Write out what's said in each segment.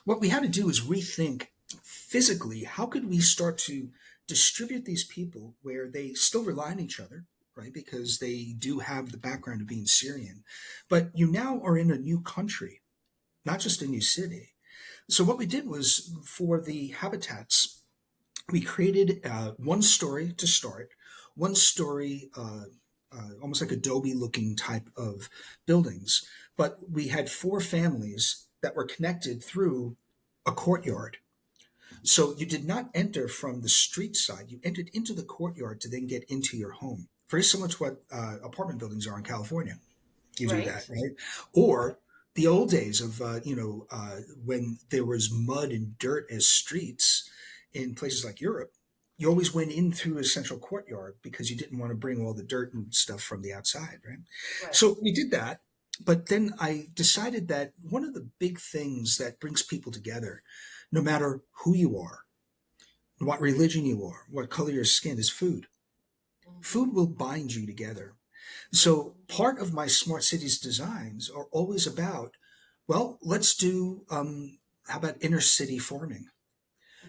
What we had to do is rethink physically how could we start to distribute these people where they still rely on each other, right? Because they do have the background of being Syrian, but you now are in a new country, not just a new city. So what we did was for the habitats, we created one story to start, one story, almost like Adobe looking type of buildings. But we had four families that were connected through a courtyard. So you did not enter from the street side. You entered into the courtyard to then get into your home. Very similar to what apartment buildings are in California. You do that, Right. right? Or the old days of when there was mud and dirt as streets in places like Europe. You always went in through a central courtyard because you didn't want to bring all the dirt and stuff from the outside, right? Right. So we did that. But then I decided that one of the big things that brings people together, no matter who you are, what religion you are, what color your skin, is food. Hmm. Food will bind you together. So Hmm. part of my smart cities designs are always about, well, let's do, how about inner city farming?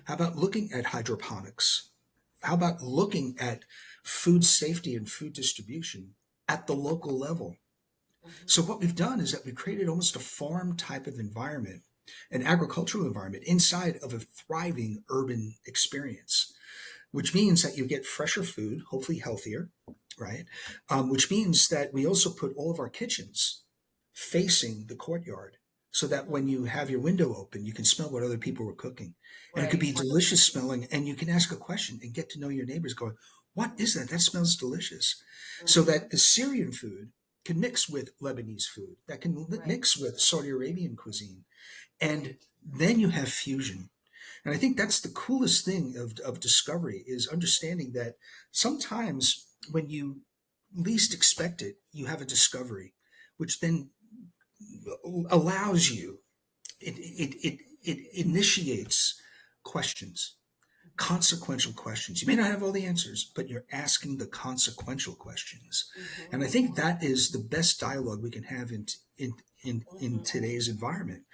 How Hmm. about looking at hydroponics? How about looking at food safety and food distribution at the local level? Hmm. So what we've done is that we've created almost a farm type of environment, an agricultural environment inside of a thriving urban experience, which means that you get fresher food, hopefully healthier, right? Which means that we also put all of our kitchens facing the courtyard so that when Hmm. you have your window open, you can smell what other people were cooking. And it could be Right. delicious smelling, and you can ask a question and get to know your neighbors going, what is that? That smells delicious. So Hmm. that the Syrian food can mix with Lebanese food, that can Right. mix with Saudi Arabian cuisine. And Right. then you have fusion. And I think that's the coolest thing of discovery is understanding that sometimes when you least expect it, you have a discovery, which then allows you, it initiates questions, consequential questions. You may not have all the answers, but you're asking the consequential questions. And Hmm. I think that is the best dialogue we can have in Hmm. today's environment.